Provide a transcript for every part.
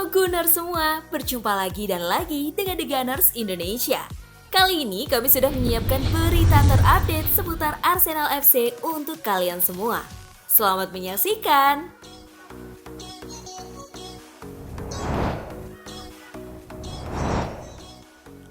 Gunners semua, berjumpa lagi dan lagi dengan The Gunners Indonesia. Kali ini kami sudah menyiapkan berita terupdate seputar Arsenal FC untuk kalian semua. Selamat menyaksikan!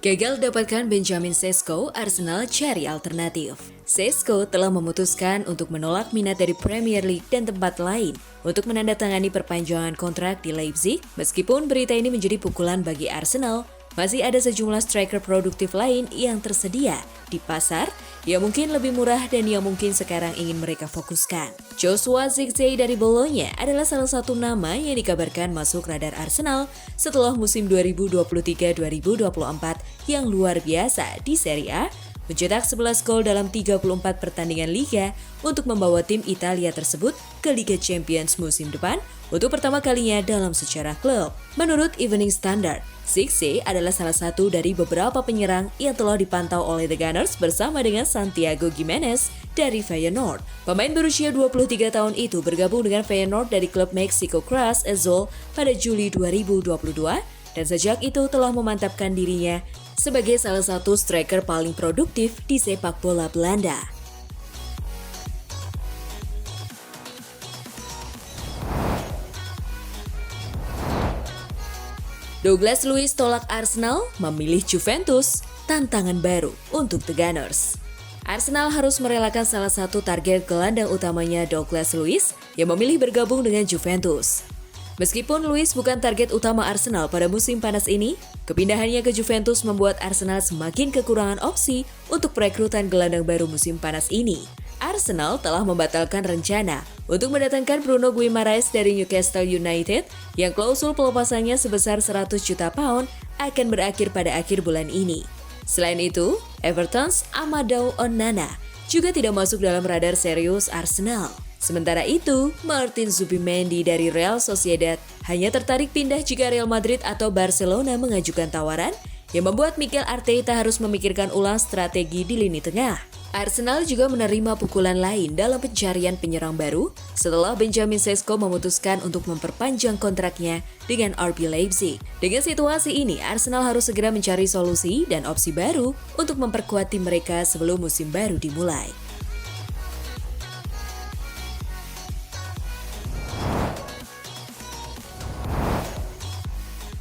Gagal dapatkan Benjamin Sesko, Arsenal cari alternatif. Sesko telah memutuskan untuk menolak minat dari Premier League dan tempat lain untuk menandatangani perpanjangan kontrak di Leipzig. Meskipun berita ini menjadi pukulan bagi Arsenal, masih ada sejumlah striker produktif lain yang tersedia di pasar yang mungkin lebih murah dan yang mungkin sekarang ingin mereka fokuskan. Joshua Zirkzee dari Bologna adalah salah satu nama yang dikabarkan masuk radar Arsenal setelah musim 2023-2024 yang luar biasa di Serie A, mencetak 11 gol dalam 34 pertandingan Liga untuk membawa tim Italia tersebut ke Liga Champions musim depan untuk pertama kalinya dalam sejarah klub. Menurut Evening Standard, Zirkzee adalah salah satu dari beberapa penyerang yang telah dipantau oleh The Gunners bersama dengan Santiago Gimenez dari Feyenoord. Pemain berusia 23 tahun itu bergabung dengan Feyenoord dari klub Meksiko Cruz Azul pada Juli 2022 dan sejak itu telah memantapkan dirinya sebagai salah satu striker paling produktif di sepak bola Belanda. Douglas Luiz tolak Arsenal, memilih Juventus, tantangan baru untuk The Gunners. Arsenal harus merelakan salah satu target gelandang utamanya Douglas Luiz yang memilih bergabung dengan Juventus. Meskipun Luiz bukan target utama Arsenal pada musim panas ini, kepindahannya ke Juventus membuat Arsenal semakin kekurangan opsi untuk perekrutan gelandang baru musim panas ini. Arsenal telah membatalkan rencana untuk mendatangkan Bruno Guimaraes dari Newcastle United yang klausul pelepasannya sebesar 100 juta pound akan berakhir pada akhir bulan ini. Selain itu, Everton's Amadou Onana juga tidak masuk dalam radar serius Arsenal. Sementara itu, Martin Zubimendi dari Real Sociedad hanya tertarik pindah jika Real Madrid atau Barcelona mengajukan tawaran yang membuat Mikel Arteta harus memikirkan ulang strategi di lini tengah. Arsenal juga menerima pukulan lain dalam pencarian penyerang baru setelah Benjamin Sesko memutuskan untuk memperpanjang kontraknya dengan RB Leipzig. Dengan situasi ini, Arsenal harus segera mencari solusi dan opsi baru untuk memperkuat tim mereka sebelum musim baru dimulai.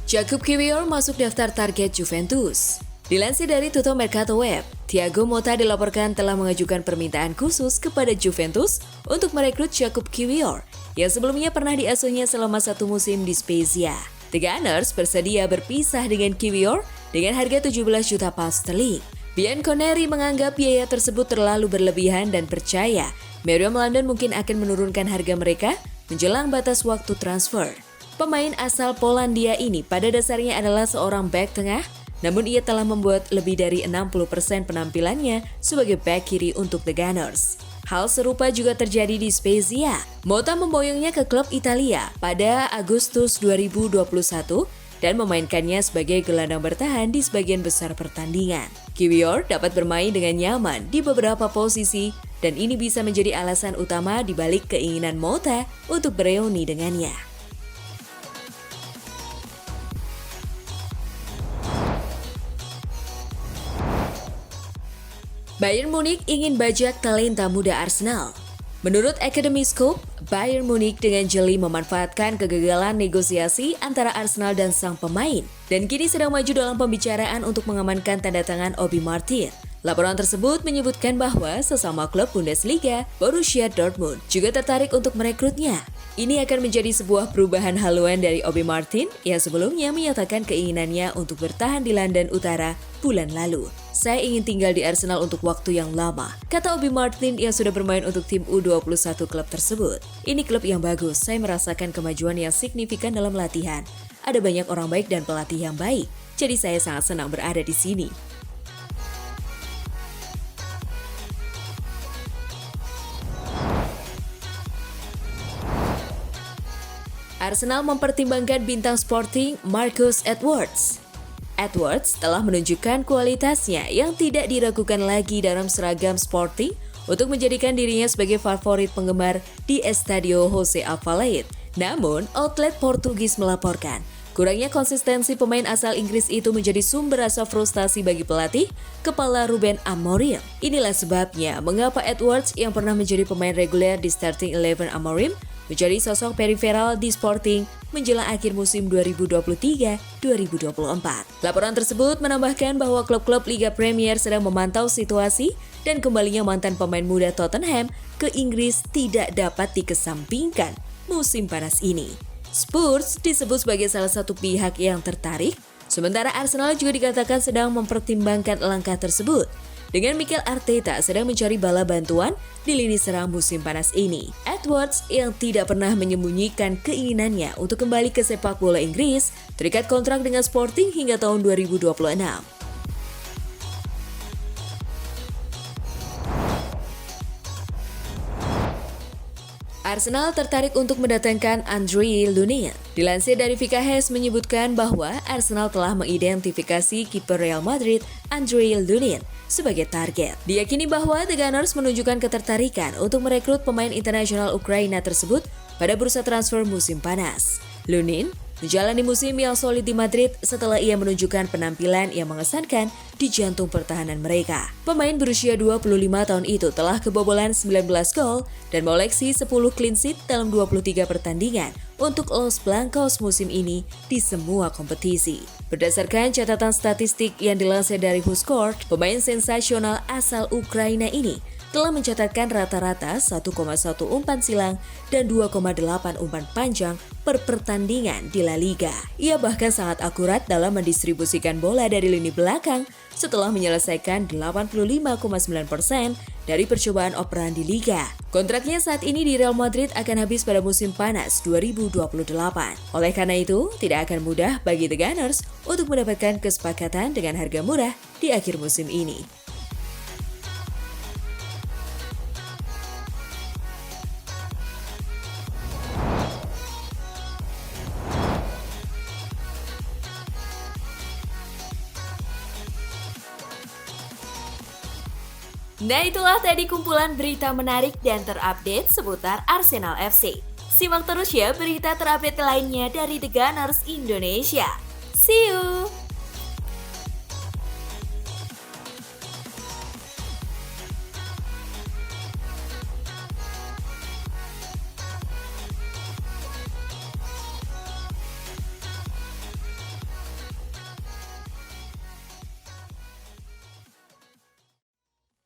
Jakub Kiwior masuk daftar target Juventus. Dilansir dari Tutto Mercato Web, Thiago Motta dilaporkan telah mengajukan permintaan khusus kepada Juventus untuk merekrut Jakub Kiwior yang sebelumnya pernah diasuhnya selama satu musim di Spezia. The Gunners bersedia berpisah dengan Kiwior dengan harga 17 juta pound sterling. Bianconeri menganggap biaya tersebut terlalu berlebihan dan percaya Meriam London mungkin akan menurunkan harga mereka menjelang batas waktu transfer. Pemain asal Polandia ini pada dasarnya adalah seorang bek tengah, namun ia telah membuat lebih dari 60% penampilannya sebagai bek kiri untuk The Gunners. Hal serupa juga terjadi di Spezia. Motta memboyongnya ke klub Italia pada Agustus 2021 dan memainkannya sebagai gelandang bertahan di sebagian besar pertandingan. Kiwior dapat bermain dengan nyaman di beberapa posisi dan ini bisa menjadi alasan utama di balik keinginan Motta untuk bereuni dengannya. Bayern Munich ingin bajak talenta muda Arsenal. Menurut Academy Scope, Bayern Munich dengan jeli memanfaatkan kegagalan negosiasi antara Arsenal dan sang pemain dan kini sedang maju dalam pembicaraan untuk mengamankan tanda tangan Obi Martin. Laporan tersebut menyebutkan bahwa sesama klub Bundesliga, Borussia Dortmund, juga tertarik untuk merekrutnya. Ini akan menjadi sebuah perubahan haluan dari Obi Martin yang sebelumnya menyatakan keinginannya untuk bertahan di London Utara bulan lalu. Saya ingin tinggal di Arsenal untuk waktu yang lama, kata Obi Martin yang sudah bermain untuk tim U21 klub tersebut. Ini klub yang bagus, saya merasakan kemajuan yang signifikan dalam latihan. Ada banyak orang baik dan pelatih yang baik, jadi saya sangat senang berada di sini. Arsenal mempertimbangkan bintang Sporting Marcus Edwards. Edwards telah menunjukkan kualitasnya yang tidak diragukan lagi dalam seragam Sporting untuk menjadikan dirinya sebagai favorit penggemar di Estadio José Alvalade. Namun, outlet Portugis melaporkan Kurangnya konsistensi pemain asal Inggris itu menjadi sumber rasa frustasi bagi pelatih kepala Ruben Amorim. Inilah sebabnya mengapa Edwards yang pernah menjadi pemain reguler di Starting 11 Amorim menjadi sosok periferal di Sporting menjelang akhir musim 2023-2024. Laporan tersebut menambahkan bahwa klub-klub Liga Premier sedang memantau situasi dan kembalinya mantan pemain muda Tottenham ke Inggris tidak dapat dikesampingkan musim panas ini. Spurs disebut sebagai salah satu pihak yang tertarik, sementara Arsenal juga dikatakan sedang mempertimbangkan langkah tersebut. Dengan Mikel Arteta sedang mencari bala bantuan di lini serang musim panas ini. Edwards yang tidak pernah menyembunyikan keinginannya untuk kembali ke sepak bola Inggris, terikat kontrak dengan Sporting hingga tahun 2026. Arsenal tertarik untuk mendatangkan Andre Lunin. Dilansir dari Vicahes menyebutkan bahwa Arsenal telah mengidentifikasi kiper Real Madrid Andre Lunin sebagai target. Diyakini bahwa The Gunners menunjukkan ketertarikan untuk merekrut pemain internasional Ukraina tersebut pada bursa transfer musim panas. Lunin menjalani musim yang solid di Madrid setelah ia menunjukkan penampilan yang mengesankan di jantung pertahanan mereka. Pemain berusia 25 tahun itu telah kebobolan 19 gol dan mengoleksi 10 clean sheet dalam 23 pertandingan untuk Los Blancos musim ini di semua kompetisi. Berdasarkan catatan statistik yang dilansir dari WhoScored, pemain sensasional asal Ukraina ini telah mencatatkan rata-rata 1,1 umpan silang dan 2,8 umpan panjang per pertandingan di La Liga. Ia bahkan sangat akurat dalam mendistribusikan bola dari lini belakang setelah menyelesaikan 85,9% dari percobaan operan di Liga. Kontraknya saat ini di Real Madrid akan habis pada musim panas 2028. Oleh karena itu, tidak akan mudah bagi The Gunners untuk mendapatkan kesepakatan dengan harga murah di akhir musim ini. Nah, itulah tadi kumpulan berita menarik dan terupdate seputar Arsenal FC. Simak terus ya berita terupdate lainnya dari The Gunners Indonesia. See you!